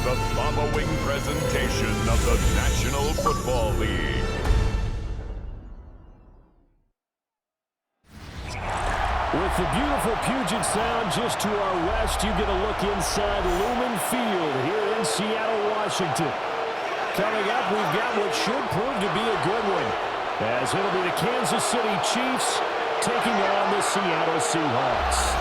the following presentation of the National Football League. With the beautiful Puget Sound just to our west, you get a look inside Lumen Field here in Seattle, Washington. Coming up, we've got what should prove to be a good one, as it'll be the Kansas City Chiefs taking on the Seattle Seahawks.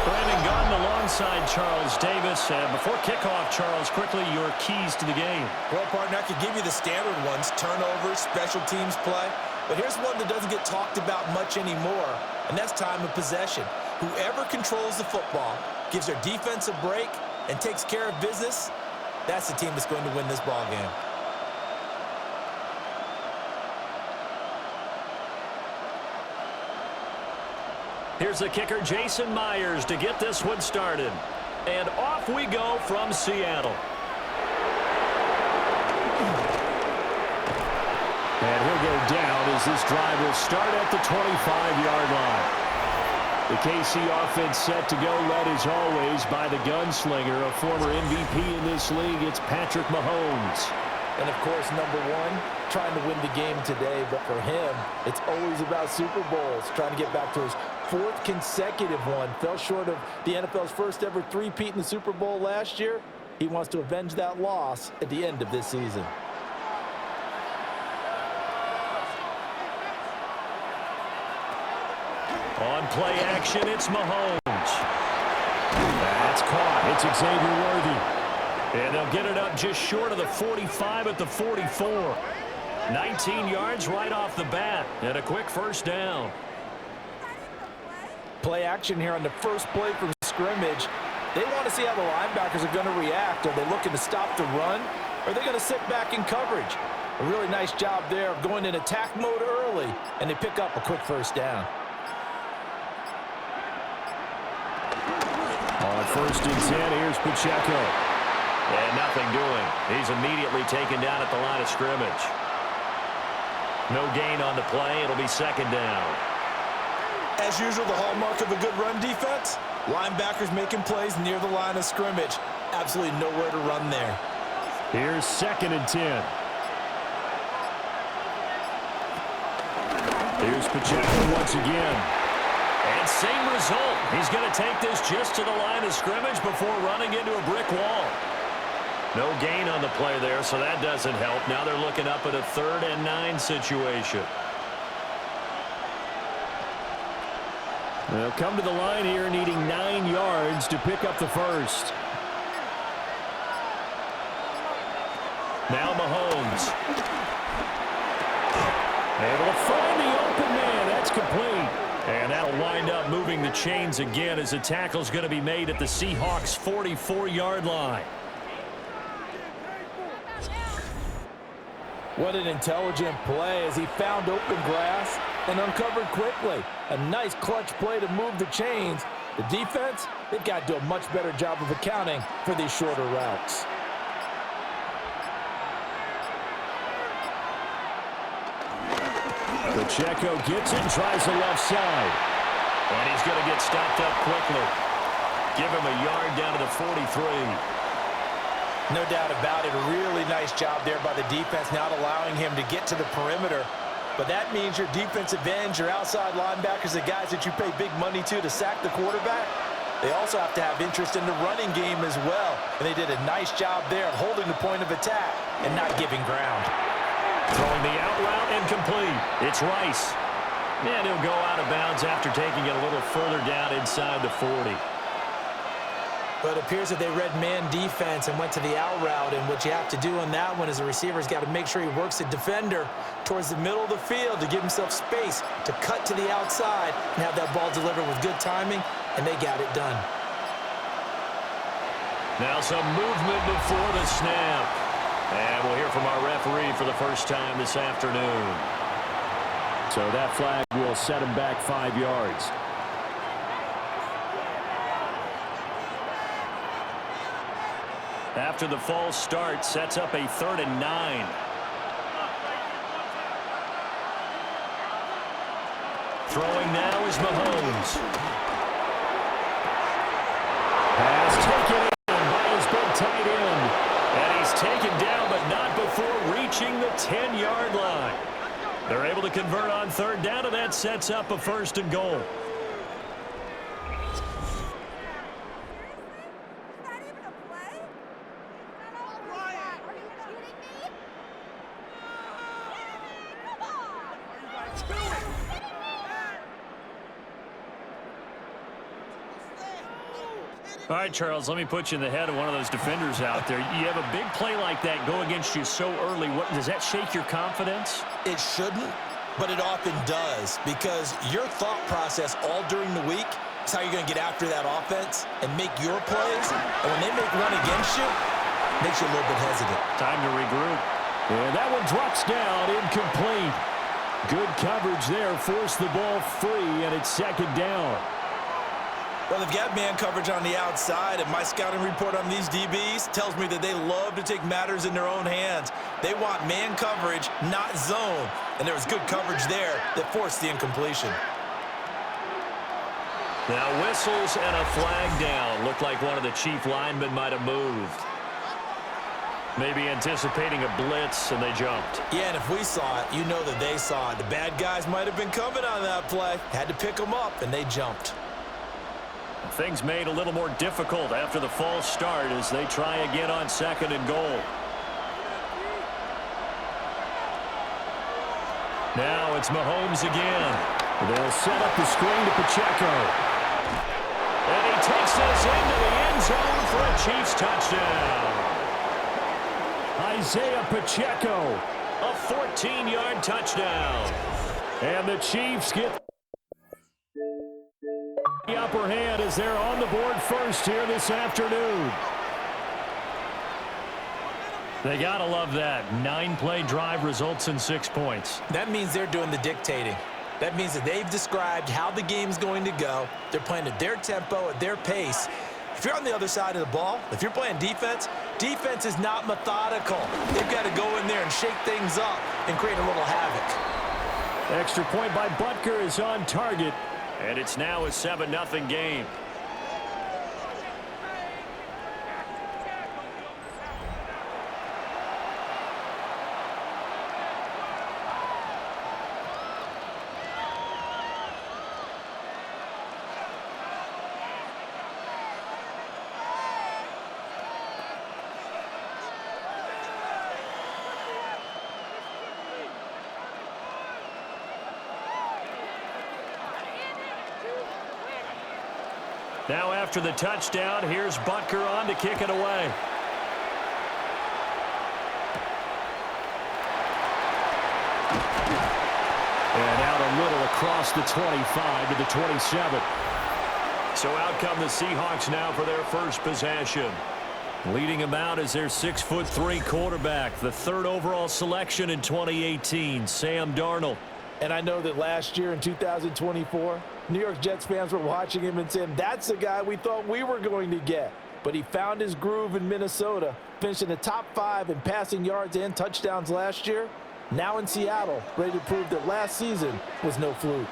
Brandon Gordon alongside Charles Davis. And before kickoff, Charles, quickly your keys to the game. Well, partner, I could give you the standard ones, turnovers, special teams play. But here's one that doesn't get talked about much anymore, and that's time of possession. Whoever controls the football, gives their defense a break, and takes care of business, that's the team that's going to win this ball game. Here's the kicker, Jason Myers, to get this one started. And off we go from Seattle. And he'll go down as this drive will start at the 25-yard line. The KC offense set to go, led as always by the gunslinger, a former MVP in this league. It's Patrick Mahomes. And, of course, number one, trying to win the game today. But for him, it's always about Super Bowls, trying to get back to his fourth consecutive one. Fell short of the NFL's first ever three-peat in the Super Bowl last year. He wants to avenge that loss at the end of this season. On play action, it's Mahomes. That's caught. It's Xavier Worthy. And they'll get it up just short of the 45 at the 44. 19 yards right off the bat. And a quick first down. Play action here on the first play from scrimmage. They want to see how the linebackers are going to react. Are they looking to stop the run? Or are they going to sit back in coverage? A really nice job there of going in attack mode early, and they pick up a quick first down. On 1st and 10, here's Pacheco. And nothing doing. He's immediately taken down at the line of scrimmage. No gain on the play. It'll be second down. As usual, the hallmark of a good run defense, linebackers making plays near the line of scrimmage. Absolutely nowhere to run there. Here's 2nd and 10. Here's Pacheco once again. And same result. He's going to take this just to the line of scrimmage before running into a brick wall. No gain on the play there, so that doesn't help. Now they're looking up at a 3rd and 9 situation. They'll come to the line here needing 9 yards to pick up the first. Now Mahomes. Able to find the open man. That's complete. And that'll wind up moving the chains again as the tackle's going to be made at the Seahawks' 44-yard line. What an intelligent play as he found open grass and uncovered quickly. A nice clutch play to move the chains. The defense, they've got to do a much better job of accounting for these shorter routes. Pacheco gets it, tries the left side. And he's going to get stopped up quickly. Give him a yard down to the 43. No doubt about it. A really nice job there by the defense, not allowing him to get to the perimeter. But that means your defensive ends, your outside linebackers, the guys that you pay big money to sack the quarterback, they also have to have interest in the running game as well. And they did a nice job there of holding the point of attack and not giving ground. Throwing the out route incomplete. It's Rice. And he'll go out of bounds after taking it a little further down inside the 40. But it appears that they read man defense and went to the out route. And what you have to do on that one is the receiver's got to make sure he works the defender towards the middle of the field to give himself space to cut to the outside and have that ball delivered with good timing, and they got it done. Now some movement before the snap. And we'll hear from our referee for the first time this afternoon. So that flag will set him back 5 yards. After the false start, sets up a 3rd and 9. Throwing now is Mahomes. Pass taken in by his big tight end. taken down, but not before reaching the 10-yard line. They're able to convert on third down, and that sets up a 1st and goal. All right, Charles, let me put you in the head of one of those defenders out there. You have a big play like that go against you so early. Does that shake your confidence? It shouldn't, but it often does, because your thought process all during the week is how you're going to get after that offense and make your plays. And when they make one against you, it makes you a little bit hesitant. Time to regroup. And that one drops down, incomplete. Good coverage there, forced the ball free, and it's 2nd down. Well, they've got man coverage on the outside, and my scouting report on these DBs tells me that they love to take matters in their own hands. They want man coverage, not zone. And there was good coverage there that forced the incompletion. Now whistles and a flag down. Looked like one of the chief linemen might have moved. Maybe anticipating a blitz, and they jumped. Yeah, and if we saw it, you know that they saw it. The bad guys might have been coming on that play. Had to pick them up, and they jumped. Things made a little more difficult after the false start as they try again on 2nd and goal. Now it's Mahomes again. They'll set up the screen to Pacheco. And he takes us into the end zone for a Chiefs touchdown. Isaiah Pacheco. A 14-yard touchdown. And the Chiefs get the upper hand as they're on the board first here this afternoon. They got to love that. 9-play drive results in 6 points. That means they're doing the dictating. That means that they've described how the game's going to go. They're playing at their tempo, at their pace. If you're on the other side of the ball, if you're playing defense, defense is not methodical. They've got to go in there and shake things up and create a little havoc. Extra point by Butker is on target. And it's now a 7-0 game. Now after the touchdown, here's Butker on to kick it away. And out a little across the 25 to the 27. So out come the Seahawks now for their first possession. Leading them out is their 6'3" quarterback, the 3rd overall selection in 2018, Sam Darnold. And I know that last year in 2024, New York Jets fans were watching him and saying, that's the guy we thought we were going to get. But he found his groove in Minnesota, finishing the top 5 in passing yards and touchdowns last year. Now in Seattle, ready to prove that last season was no fluke.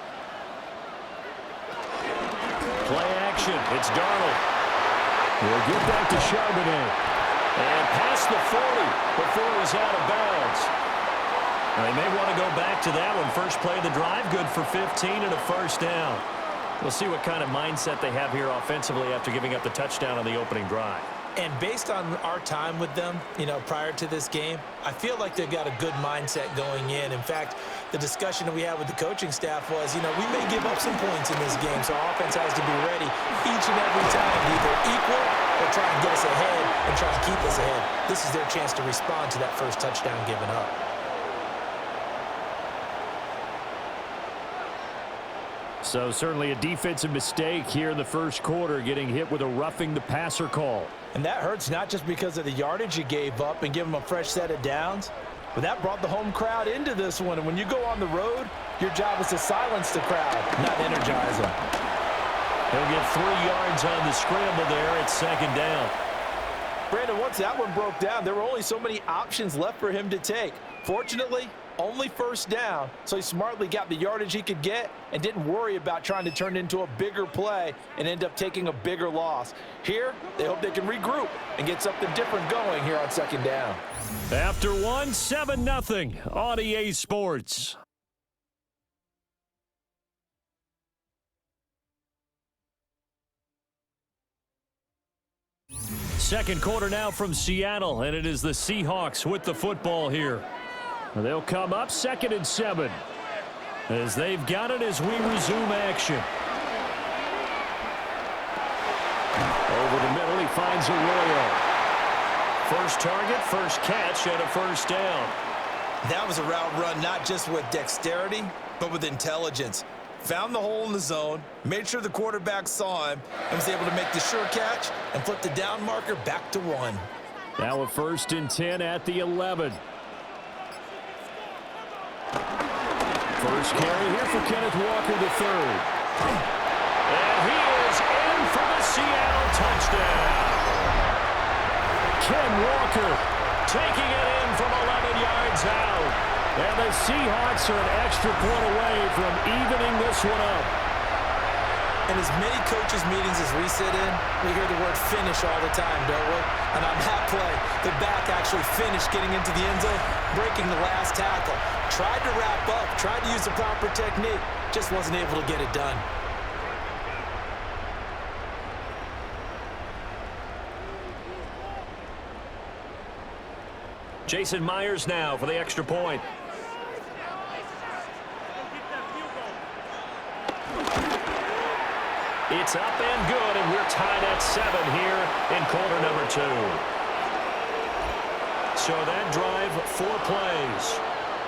Play action. It's Darnold. We'll get back to Charbonnet. And past the 40 before he's out of bounds. They may want to go back to that one. First play of the drive, good for 15 and a 1st down. We'll see what kind of mindset they have here offensively after giving up the touchdown on the opening drive. And based on our time with them, prior to this game, I feel like they've got a good mindset going in. In fact, the discussion that we had with the coaching staff was, we may give up some points in this game, so our offense has to be ready each and every time to either equal or try and get us ahead and try and keep us ahead. This is their chance to respond to that first touchdown given up. So certainly a defensive mistake here in the first quarter, getting hit with a roughing the passer call. And that hurts not just because of the yardage you gave up and give them a fresh set of downs, but that brought the home crowd into this one. And when you go on the road, your job is to silence the crowd, not energize them. He'll get 3 yards on the scramble there. It's 2nd down. Brandon, once that one broke down, there were only so many options left for him to take. Fortunately, only first down, so he smartly got the yardage he could get and didn't worry about trying to turn it into a bigger play and end up taking a bigger loss. Here, they hope they can regroup and get something different going here on second down. After one, 7-0 on EA Sports. Second quarter now from Seattle, and it is the Seahawks with the football here. They'll come up 2nd and 7 as they've got it as we resume action. Over the middle, he finds Arroyo. First target, first catch, and a first down. That was a route run not just with dexterity, but with intelligence. Found the hole in the zone, made sure the quarterback saw him, and was able to make the sure catch and flip the down marker back to 1. Now a 1st and 10 at the 11. First carry here for Kenneth Walker III. And he is in for the Seattle touchdown. Ken Walker taking it in from 11 yards out. And the Seahawks are an extra point away from evening this one up. In as many coaches' meetings as we sit in, we hear the word finish all the time, don't we? And on that play, the back actually finished getting into the end zone, breaking the last tackle. Tried to wrap up, tried to use the proper technique, just wasn't able to get it done. Jason Myers now for the extra point. It's up and good, and we're tied at 7 here in quarter number 2. So that drive, 4 plays.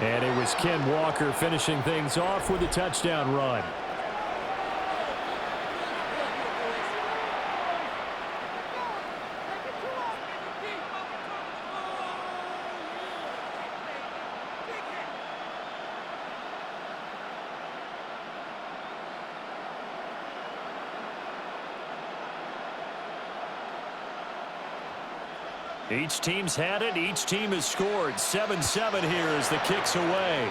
And it was Ken Walker finishing things off with a touchdown run. Each team's had it. Each team has scored. 7-7 here as the kick's away.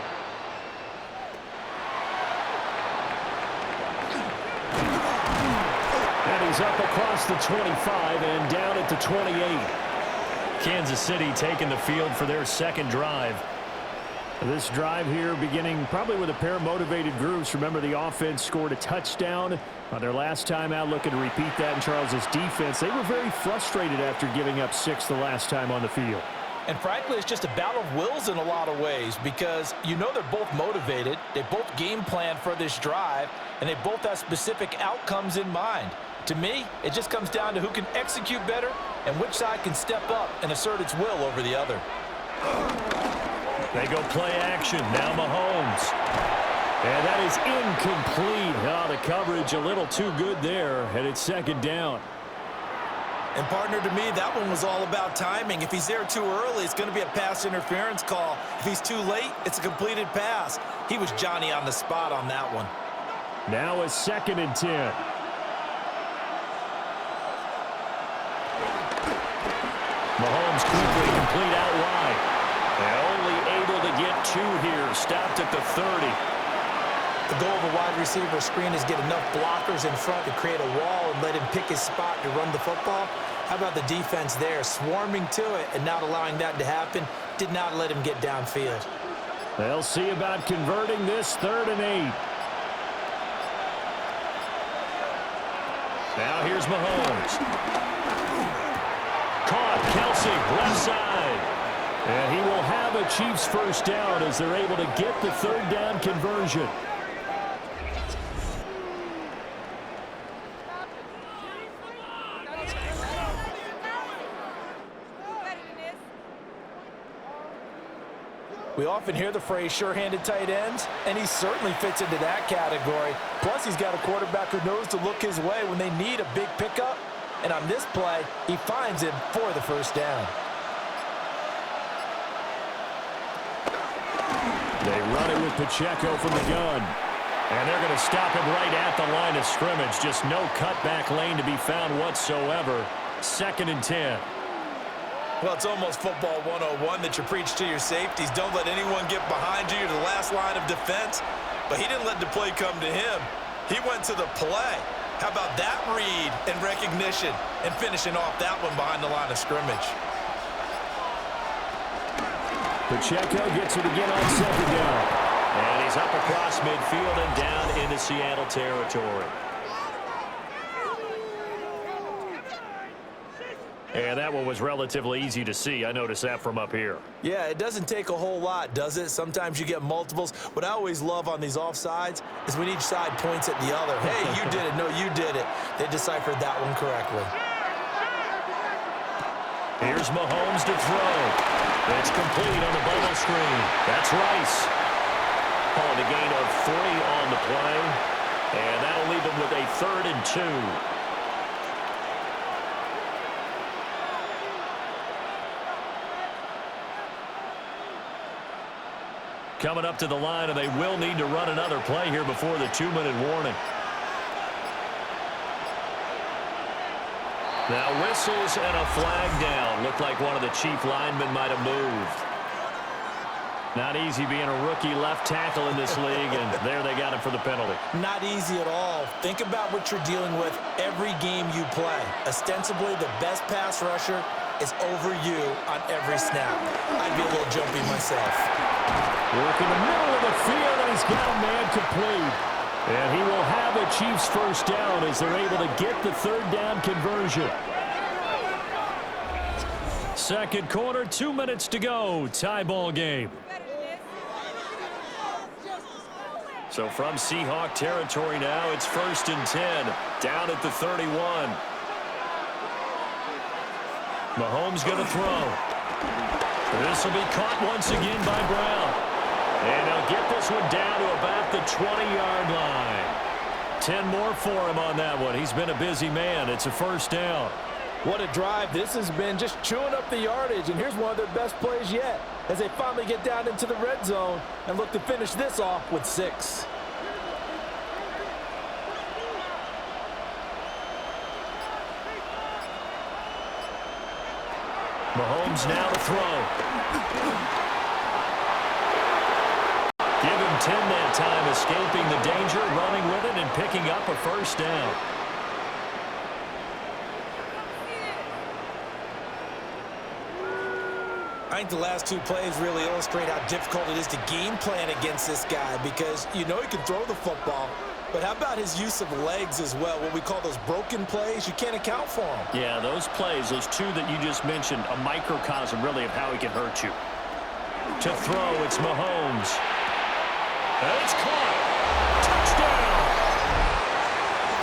And he's up across the 25 and down at the 28. Kansas City taking the field for their second drive. This drive here beginning probably with a pair of motivated groups. Remember, the offense scored a touchdown on their last time out, looking to repeat that in Charles's defense. They were very frustrated after giving up 6 the last time on the field. And frankly, it's just a battle of wills in a lot of ways because you know they're both motivated. They both game plan for this drive, and they both have specific outcomes in mind. To me, it just comes down to who can execute better and which side can step up and assert its will over the other. They go play action. Now Mahomes. And that is incomplete. Oh, the coverage a little too good there, and it's second down. And partner, to me, that one was all about timing. If he's there too early, it's going to be a pass interference call. If he's too late, it's a completed pass. He was Johnny on the spot on that one. Now a 2nd and 10. Mahomes quickly complete out wide. And only able to get 2 here. Stopped at the 30. The goal of a wide receiver screen is get enough blockers in front to create a wall and let him pick his spot to run the football. How about the defense there, swarming to it and not allowing that to happen? Did not let him get downfield. They'll see about converting this 3rd and 8. Now here's Mahomes. Caught, Kelsey, left side. And he will have a Chiefs first down as they're able to get the 3rd down conversion. We often hear the phrase sure-handed tight ends, and he certainly fits into that category. Plus, he's got a quarterback who knows to look his way when they need a big pickup. And on this play, he finds him for the first down. They run it with Pacheco from the gun. And they're going to stop him right at the line of scrimmage. Just no cutback lane to be found whatsoever. 2nd and 10. Well, it's almost football 101 that you preach to your safeties. Don't let anyone get behind you. You're the last line of defense. But he didn't let the play come to him. He went to the play. How about that read and recognition and finishing off that one behind the line of scrimmage? Pacheco gets it again on second down. And he's up across midfield and down into Seattle territory. And that one was relatively easy to see. I noticed that from up here. Yeah, it doesn't take a whole lot, does it? Sometimes you get multiples. What I always love on these offsides is when each side points at the other. Hey, you did it. No, you did it. They deciphered that one correctly. Here's Mahomes to throw. It's complete on the bubble screen. That's Rice. Calling a gain of 3 on the play. And that'll leave him with a 3rd and 2. Coming up to the line, and they will need to run another play here before the 2-minute warning. Now whistles and a flag down. Looked like one of the chief linemen might have moved. Not easy being a rookie left tackle in this league, and there they got him for the penalty. Not easy at all. Think about what you're dealing with every game you play. Ostensibly, the best pass rusher is over you on every snap. I'd be a little jumpy myself. Work in the middle of the field, and he's got a man complete. And he will have a Chiefs first down as they're able to get the 3rd down conversion. Second quarter, 2 minutes to go. Tie ball game. So from Seahawk territory now, it's 1st and 10. Down at the 31. Mahomes going to throw. This will be caught once again by Brown. And they'll get this one down to about the 20-yard line. 10 more for him on that one. He's been a busy man. It's a first down. What a drive this has been, just chewing up the yardage. And here's one of their best plays yet as they finally get down into the red zone and look to finish this off with 6. Mahomes now to throw. Give him 10 that time, escaping the danger, running with it, and picking up a first down. I think the last 2 plays really illustrate how difficult it is to game plan against this guy because you know he can throw the football, but how about his use of legs as well? What we call those broken plays, you can't account for them. Yeah, those plays, those 2 that you just mentioned, a microcosm really of how he can hurt you. To throw, it's Mahomes. And it's caught. Touchdown.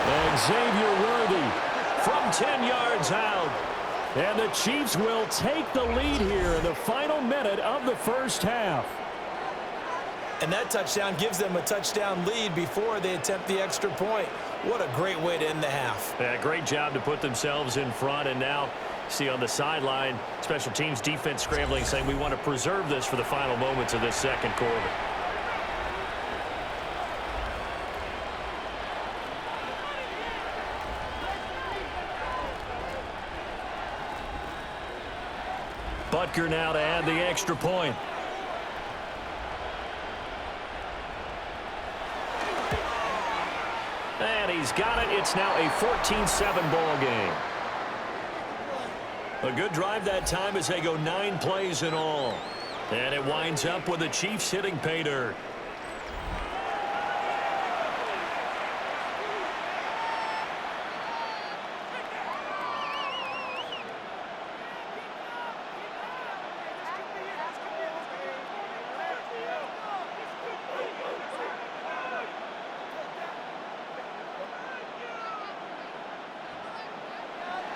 And Xavier Worthy From 10 yards out. And the Chiefs will take the lead here in the final minute of the first half. And that touchdown gives them a touchdown lead before they attempt the extra point. What a great way to end the half. Yeah, great job to put themselves in front. And now, see on the sideline, special teams defense scrambling, saying we want to preserve this for the final moments of this second quarter. Butker now to add the extra point. And he's got it. It's now a 14-7 ball game. A good drive that time as they go 9 plays in all. And it winds up with the Chiefs hitting pay dirt.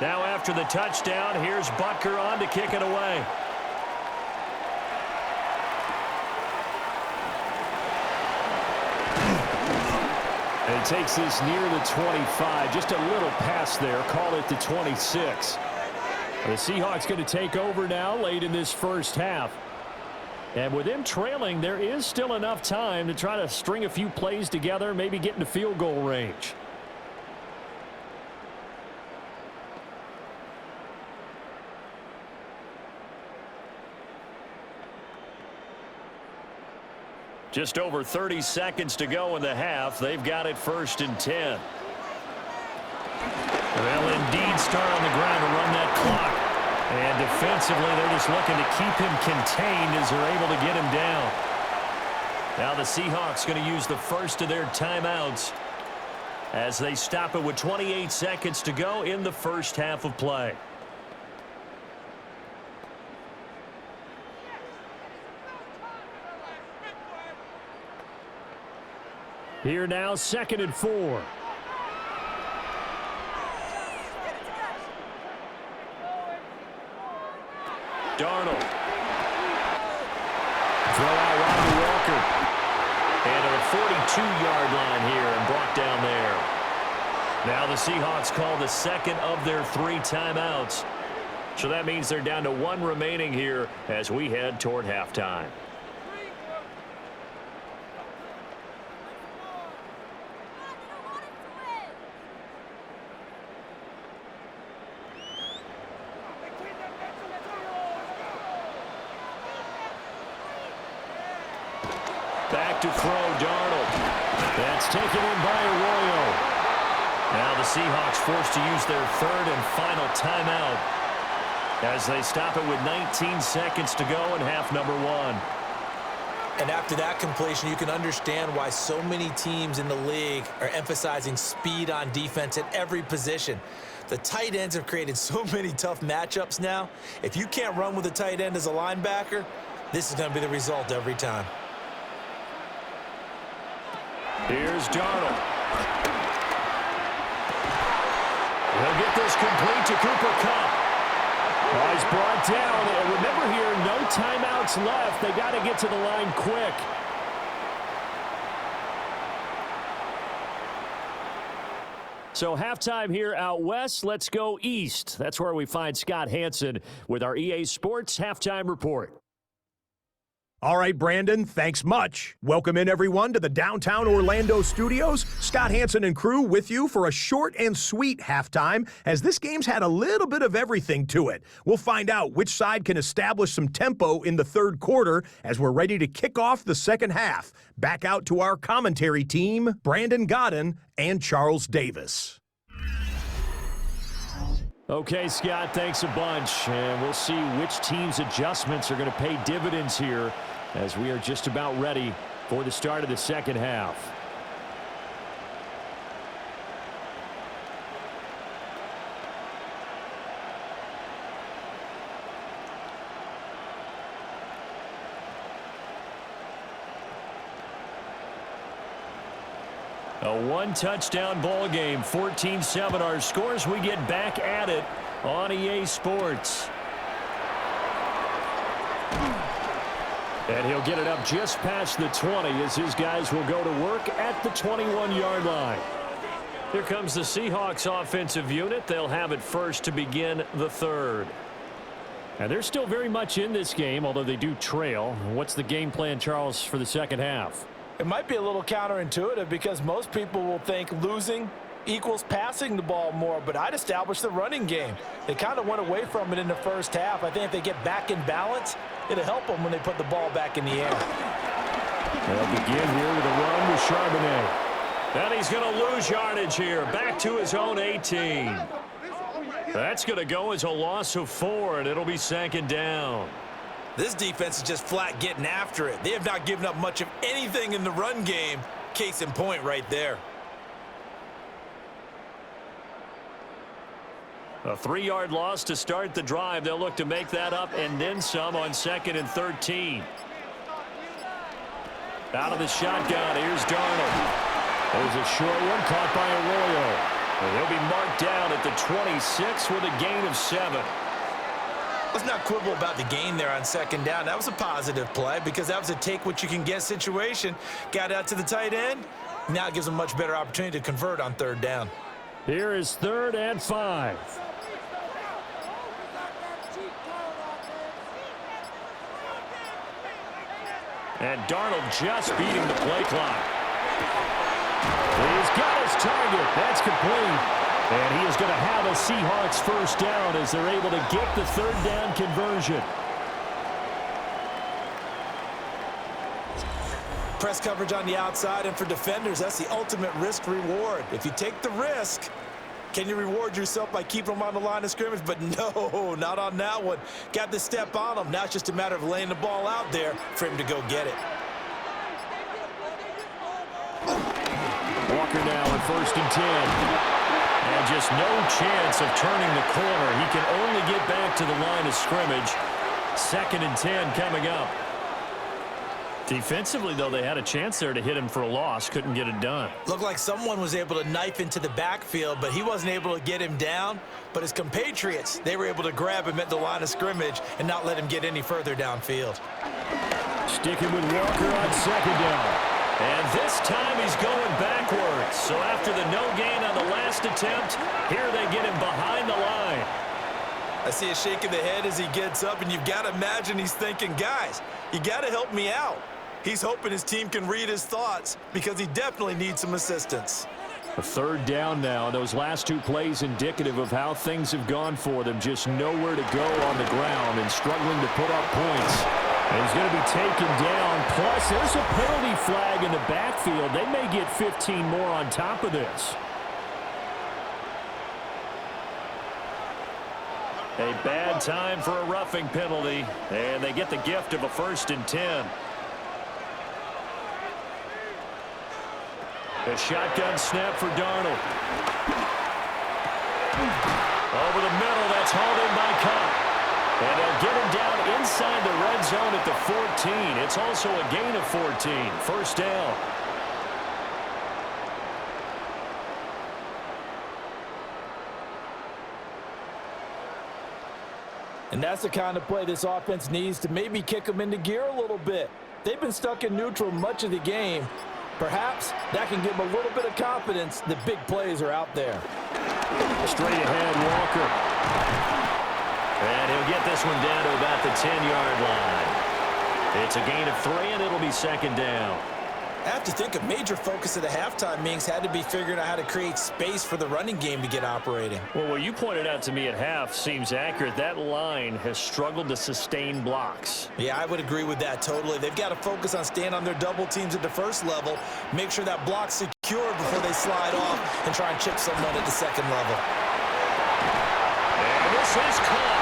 Now after the touchdown, here's Butker on to kick it away. And he takes this near the 25. Just a little pass there. Call it the 26. The Seahawks going to take over now late in this first half. And with them trailing, there is still enough time to try to string a few plays together, maybe get into field goal range. Just over 30 seconds to go in the half. They've got it 1st and 10. They'll indeed start on the ground to run that clock. And defensively, they're just looking to keep him contained as they're able to get him down. Now the Seahawks going to use the first of their timeouts as they stop it with 28 seconds to go in the first half of play. Here now, 2nd and 4. Darnold. Throw out wide to Walker. And at the 42-yard line here and brought down there. Now the Seahawks call the second of their 3 timeouts. So that means they're down to 1 remaining here as we head toward halftime. Back to throw, Darnold. That's taken in by Arroyo. Now the Seahawks forced to use their 3rd and final timeout as they stop it with 19 seconds to go in half number 1. And after that completion, you can understand why so many teams in the league are emphasizing speed on defense at every position. The tight ends have created so many tough matchups now. If you can't run with a tight end as a linebacker, this is going to be the result every time. Here's Darnold. He'll get this complete to Cooper Kupp. Oh, he's brought down. And remember here, no timeouts left. They got to get to the line quick. So halftime here out west. Let's go east. That's where we find Scott Hansen with our EA Sports Halftime Report. All right, Brandon, thanks much. Welcome in, everyone, to the downtown Orlando studios. Scott Hansen and crew with you for a short and sweet halftime, as this game's had a little bit of everything to it. We'll find out which side can establish some tempo in the 3rd quarter as we're ready to kick off the 2nd half. Back out to our commentary team, Brandon Godden and Charles Davis. Okay, Scott, thanks a bunch. And we'll see which team's adjustments are going to pay dividends here as we are just about ready for the start of the 2nd half. A 1-touchdown ball game, 14-7 our scores. We get back at it on EA Sports. And he'll get it up just past the 20 as his guys will go to work at the 21-yard line. Here comes the Seahawks offensive unit. They'll have it first to begin the 3rd. And they're still very much in this game, although they do trail. What's the game plan, Charles, for the 2nd half? It might be a little counterintuitive because most people will think losing equals passing the ball more, but I'd establish the running game. They kind of went away from it in the 1st half. I think if they get back in balance, it'll help them when they put the ball back in the air. They'll begin here with a run with Charbonnet. And he's going to lose yardage here, back to his own 18. That's going to go as a loss of 4, and it'll be 2nd down. This defense is just flat getting after it. They have not given up much of anything in the run game. Case in point right there. A 3-yard loss to start the drive. They'll look to make that up and then some on 2nd and 13. Out of the shotgun, here's Darnold. There's a short one caught by Arroyo. And he'll be marked down at the 26 with a gain of 7. Let's not quibble about the gain there on 2nd down. That was a positive play because that was a take-what-you-can-get situation. Got out to the tight end. Now it gives them a much better opportunity to convert on 3rd down. Here is 3rd and 5. And Darnold just beating the play clock. He's got his target. That's complete. And he is going to have a Seahawks 1st down as they're able to get the 3rd down conversion. Press coverage on the outside, and for defenders, that's the ultimate risk-reward. If you take the risk, can you reward yourself by keeping them on the line of scrimmage? But no, not on that one. Got the step on him. Now it's just a matter of laying the ball out there for him to go get it. Walker now at 1st and 10. And just no chance of turning the corner. He can only get back to the line of scrimmage. 2nd and 10 coming up. Defensively, though, they had a chance there to hit him for a loss. Couldn't get it done. Looked like someone was able to knife into the backfield, but he wasn't able to get him down. But his compatriots, they were able to grab him at the line of scrimmage and not let him get any further downfield. Sticking with Walker on 2nd down. And this time he's going backwards. So after the no gain on the last attempt, here they get him behind the line. I see a shake of the head as he gets up, and you've got to imagine he's thinking, guys, you got to help me out. He's hoping his team can read his thoughts because he definitely needs some assistance. A 3rd down now. Those last 2 plays indicative of how things have gone for them. Just nowhere to go on the ground and struggling to put up points. And he's going to be taken down. Plus, there's a penalty flag in the backfield. They may get 15 more on top of this. A bad time for a roughing penalty. And they get the gift of a 1st and 10. A shotgun snap for Darnold. Over the middle, that's hauled in by Cup. And they'll get him down inside the red zone at the 14. It's also a gain of 14. 1st down. And that's the kind of play this offense needs to maybe kick them into gear a little bit. They've been stuck in neutral much of the game. Perhaps that can give them a little bit of confidence that big plays are out there. Straight ahead, Walker. And he'll get this one down to about the 10-yard line. It's a gain of 3, and it'll be 2nd down. I have to think a major focus of the halftime meetings had to be figuring out how to create space for the running game to get operating. Well, what you pointed out to me at half seems accurate. That line has struggled to sustain blocks. Yeah, I would agree with that totally. They've got to focus on staying on their double teams at the first level, make sure that block's secure before they slide off and try and chip someone at the second level. And this is caught.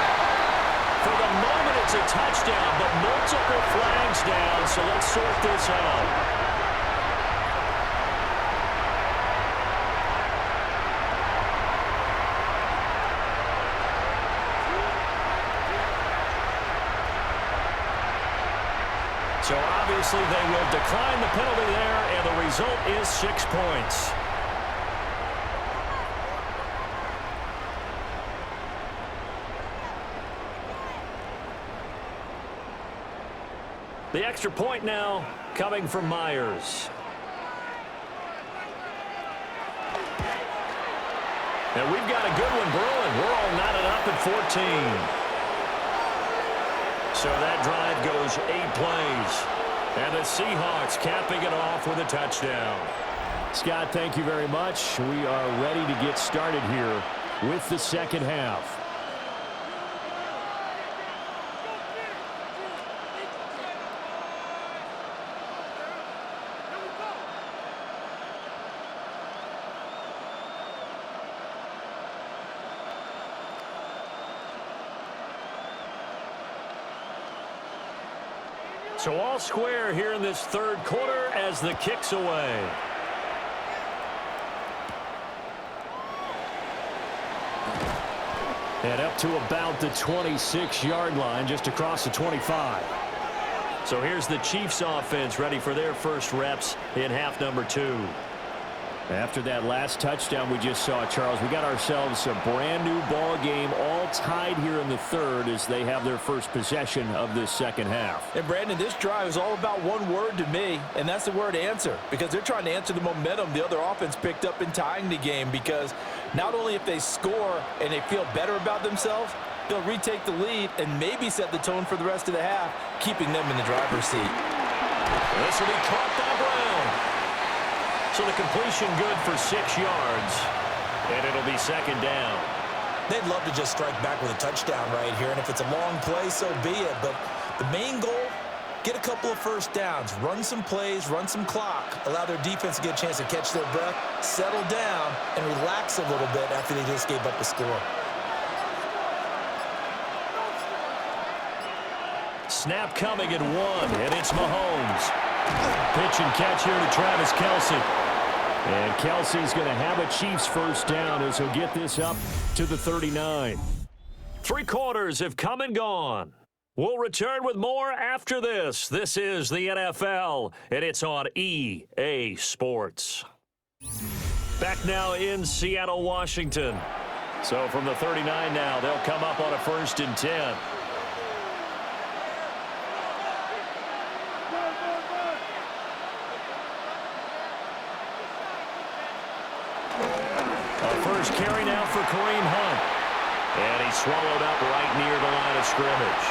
For the moment, it's a touchdown, but multiple flags down, so let's sort this out. So obviously they will decline the penalty there, and the result is 6 points. The extra point now coming from Myers. And we've got a good one brewing. We're all knotted up at 14. So that drive goes 8 plays. And the Seahawks capping it off with a touchdown. Scott, thank you very much. We are ready to get started here with the second half. So all square here in this third quarter as the kick's away. And up to about the 26-yard line, just across the 25. So here's the Chiefs offense ready for their first reps in half number 2. After that last touchdown we just saw, Charles, we got ourselves a brand new ball game, all tied here in the third as they have their first possession of this second half. And Brandon, this drive is all about one word to me, and that's the word answer, because they're trying to answer the momentum the other offense picked up in tying the game, because not only if they score and they feel better about themselves, they'll retake the lead and maybe set the tone for the rest of the half, keeping them in the driver's seat. This will be caught by Brown. So the completion good for 6 yards, and it'll be second down. They'd love to just strike back with a touchdown right here, and if it's a long play, so be it. But the main goal get a couple of first downs, run some plays, run some clock, allow their defense to get a chance to catch their breath, settle down, and relax a little bit after they just gave up a score. Snap coming at 1, and it's Mahomes. Pitch and catch here to Travis Kelce. And Kelce's going to have a Chiefs first down as he'll get this up to the 39. 3 quarters have come and gone. We'll return with more after this. This is the NFL, and it's on EA Sports. Back now in Seattle, Washington. So from the 39 now, they'll come up on a 1st and 10. First carry now for Kareem Hunt. And he's swallowed up right near the line of scrimmage.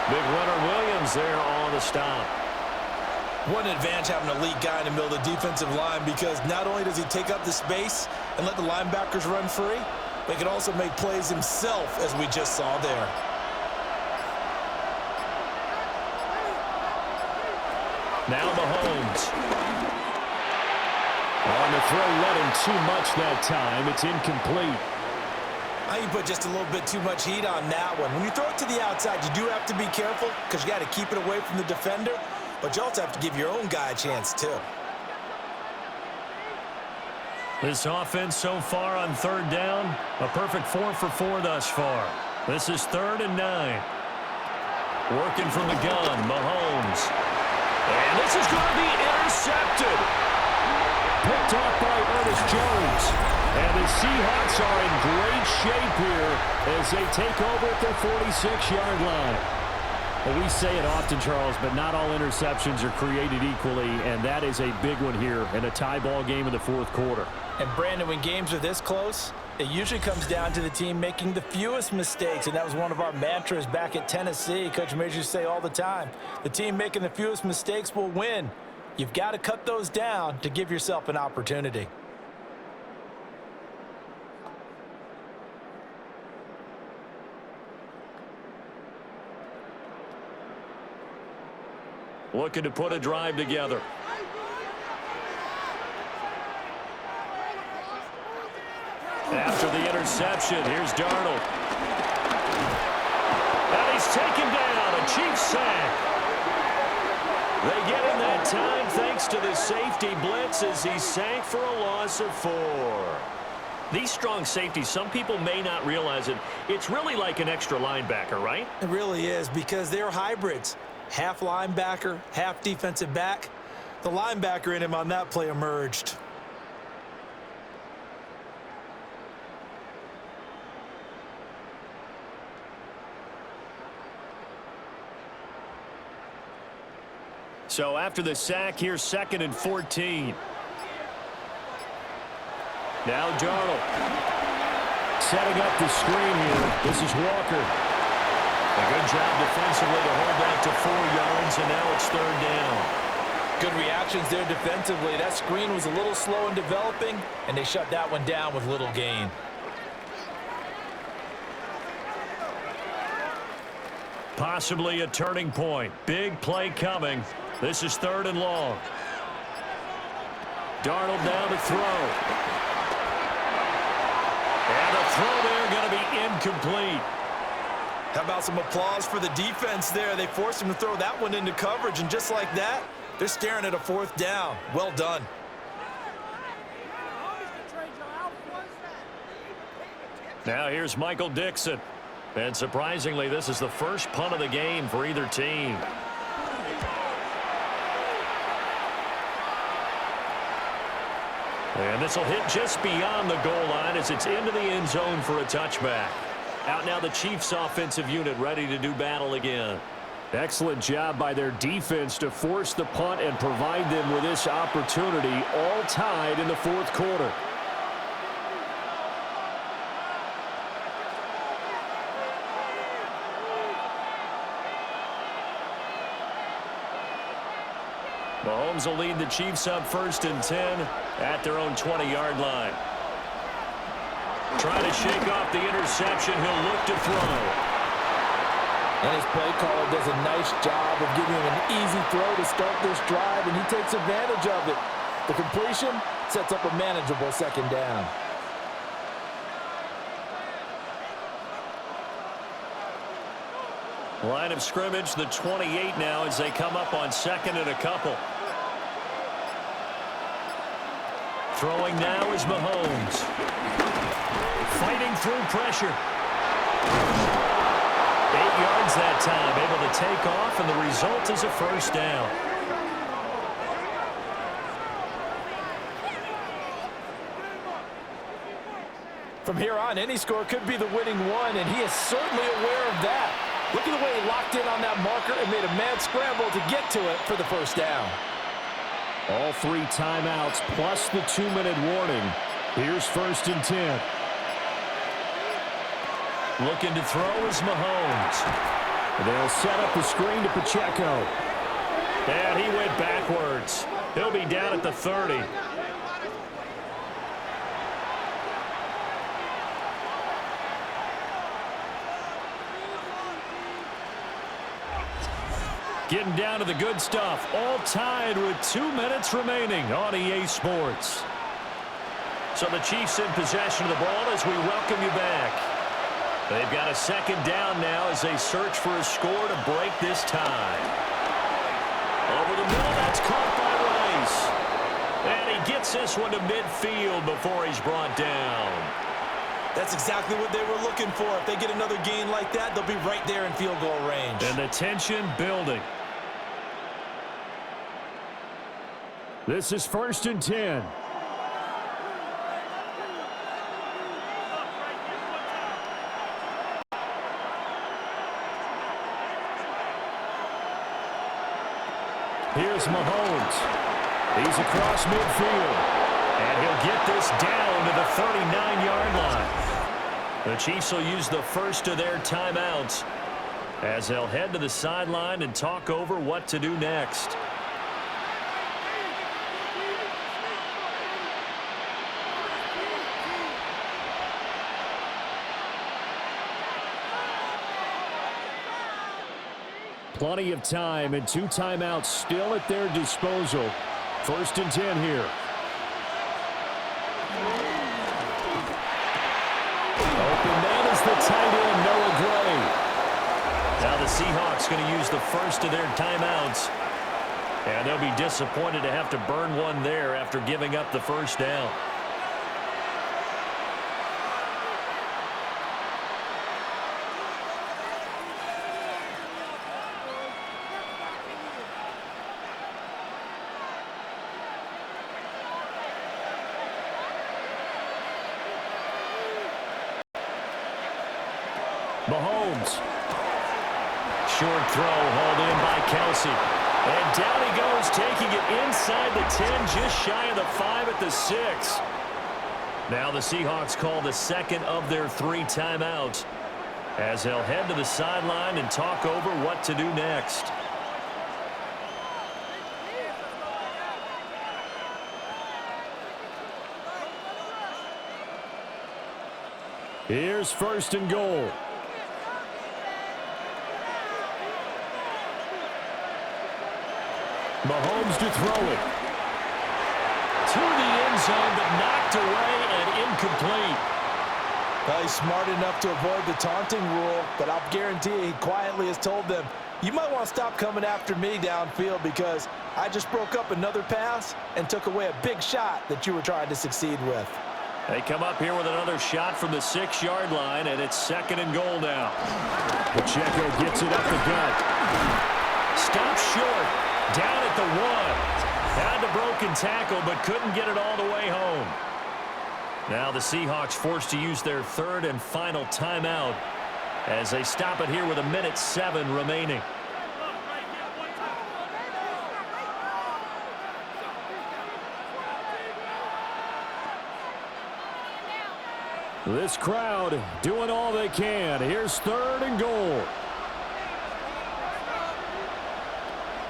Big runner Williams there on the stop. What an advantage having an elite guy in the middle of the defensive line, because not only does he take up the space and let the linebackers run free, but he can also make plays himself, as we just saw there. Now Mahomes. On the throw, let him too much that time. It's incomplete. I think you put just a little bit too much heat on that one. When you throw it to the outside, you do have to be careful because you got to keep it away from the defender, but you also have to give your own guy a chance too. This offense so far on 3rd down, a perfect 4 for 4 thus far. This is 3rd and 9. Working from the gun, Mahomes. And this is going to be intercepted. Picked off by Ernest Jones. And the Seahawks are in great shape here as they take over at their 46-yard line. Well, we say it often, Charles, but not all interceptions are created equally, and that is a big one here in a tie ball game in the 4th quarter. And, Brandon, when games are this close, it usually comes down to the team making the fewest mistakes, and that was one of our mantras back at Tennessee. Coach Major used to say all the time, the team making the fewest mistakes will win. You've got to cut those down to give yourself an opportunity. Looking to put a drive together. After the interception, here's Darnold. And he's taken down, a Chiefs sack. They get him that time thanks to the safety blitz as he sank for a loss of 4. These strong safeties, some people may not realize it. It's really like an extra linebacker, right? It really is, because they're hybrids. Half linebacker, half defensive back. The linebacker in him on that play emerged. So after the sack, here's 2nd and 14. Now Darnold. Setting up the screen here. This is Walker. A good job defensively to hold that to 4 yards, and now it's 3rd down. Good reactions there defensively. That screen was a little slow in developing, and they shut that one down with little gain. Possibly a turning point. Big play coming. This is 3rd and long. Darnold now to throw. And the throw there going to be incomplete. How about some applause for the defense there? They forced him to throw that one into coverage, and just like that, they're staring at a 4th down. Well done. Now here's Michael Dixon. And surprisingly, this is the first punt of the game for either team. And this will hit just beyond the goal line as it's into the end zone for a touchback. Out now the Chiefs offensive unit ready to do battle again. Excellent job by their defense to force the punt and provide them with this opportunity, all tied in the 4th quarter. Mahomes will lead the Chiefs up 1st and 10 at their own 20-yard line. Trying to shake off the interception. He'll look to throw. And his play caller does a nice job of giving him an easy throw to start this drive, and he takes advantage of it. The completion sets up a manageable second down. Line of scrimmage, the 28 now as they come up on second and a couple. Throwing now is Mahomes. Fighting through pressure. 8 yards that time, able to take off, and the result is a first down. From here on, any score could be the winning one, and he is certainly aware of that. Look at the way he locked in on that marker and made a mad scramble to get to it for the first down. All 3 timeouts plus the 2-minute warning. Here's 1st and 10. Looking to throw is Mahomes. They'll set up the screen to Pacheco. And he went backwards. He'll be down at the 30. Getting down to the good stuff. All tied with 2 minutes remaining on EA Sports. So the Chiefs in possession of the ball as we welcome you back. They've got a second down now as they search for a score to break this tie. Over the middle, that's caught by Rice. And he gets this one to midfield before he's brought down. That's exactly what they were looking for. If they get another gain like that, they'll be right there in field goal range. And the tension building. This is 1st and 10. Here's Mahomes. He's across midfield. And he'll get this down to the 39-yard line. The Chiefs will use the first of their timeouts as they'll head to the sideline and talk over what to do next. Plenty of time and 2 timeouts still at their disposal. 1st and 10 here. Open man is the tight end, Noah Gray. Now the Seahawks going to use the first of their timeouts. And they'll be disappointed to have to burn one there after giving up the first down. Mahomes. Short throw hauled in by Kelsey. And down he goes, taking it inside the 10, just shy of the 5 at the 6. Now the Seahawks call the second of their 3 timeouts as they'll head to the sideline and talk over what to do next. Here's 1st and goal. Mahomes to throw it. To the end zone, but knocked away and incomplete. Well, he's smart enough to avoid the taunting rule, but I'll guarantee he quietly has told them, you might want to stop coming after me downfield because I just broke up another pass and took away a big shot that you were trying to succeed with. They come up here with another shot from the 6-yard line, and it's 2nd and goal now. Pacheco gets it up the gut. Stops short. Down at the 1. Had the broken tackle, but couldn't get it all the way home. Now the Seahawks forced to use their 3rd and final timeout as they stop it here with 1:07 remaining. This crowd doing all they can. Here's 3rd and goal.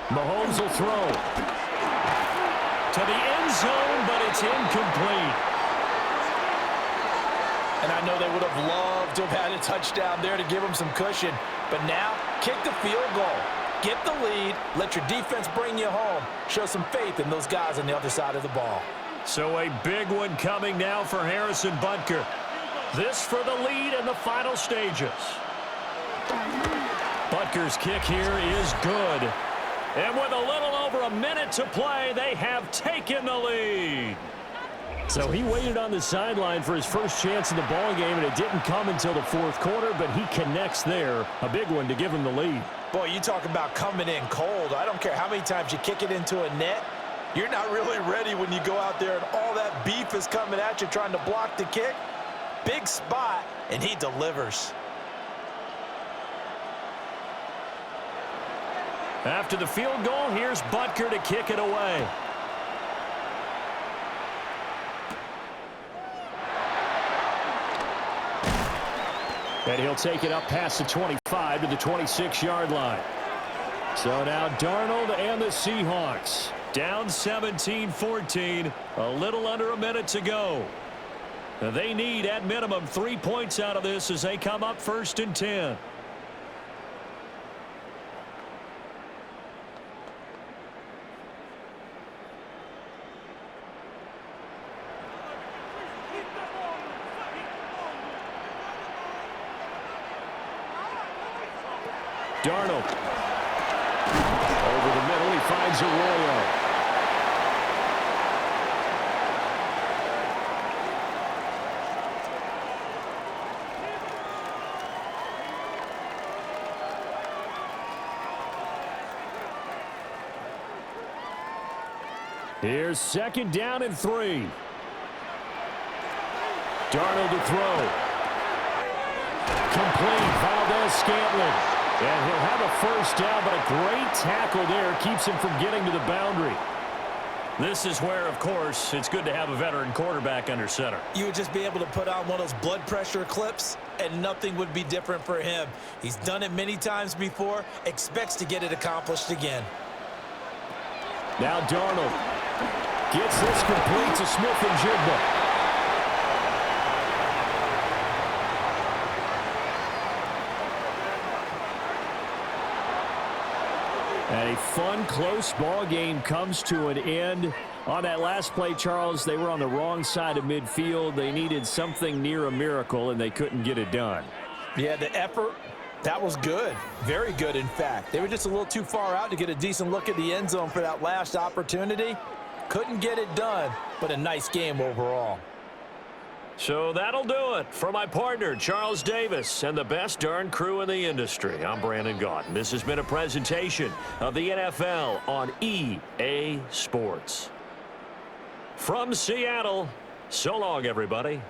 Mahomes will throw. To the end zone, but it's incomplete. And I know they would have loved to have had a touchdown there to give them some cushion. But now Kick the field goal. Get the lead. Let your defense bring you home. Show some faith in those guys on the other side of the ball. So a big one coming now for Harrison Butker. This for the lead in the final stages. Butker's kick here is good. And with a little over a minute to play, they have taken the lead. So he waited on the sideline for his first chance in the ball game, and it didn't come until the fourth quarter, but he connects there. A big one to give him the lead. Boy, you talk about coming in cold. I don't care how many times you kick it into a net. You're not really ready when you go out there and all that beef is coming at you trying to block the kick. Big spot, and he delivers. After the field goal, here's Butker to kick it away. And he'll take it up past the 25 to the 26-yard line. So now Darnold and the Seahawks. Down 17-14, a little under a minute to go. They need, at minimum, 3 points out of this as they come up 1st and 10. Darnold. Over the middle, he finds Arroyo. Here's 2nd down and 3. Darnold to throw. Complete. Valdez-Scantling. And he'll have a first down, but a great tackle there keeps him from getting to the boundary. This is where, of course, it's good to have a veteran quarterback under center. You would just be able to put on one of those blood pressure clips, and nothing would be different for him. He's done it many times before, expects to get it accomplished again. Now Darnold gets this complete to Smith and Jigba. And a fun, close ball game comes to an end. On that last play, Charles, they were on the wrong side of midfield. They needed something near a miracle, and they couldn't get it done. Yeah, the effort, that was good. Very good, in fact. They were just a little too far out to get a decent look at the end zone for that last opportunity. Couldn't get it done, but a nice game overall. So that'll do it for my partner, Charles Davis, and the best darn crew in the industry. I'm Brandon Gaudin. This has been a presentation of the NFL on EA Sports. From Seattle, so long, everybody.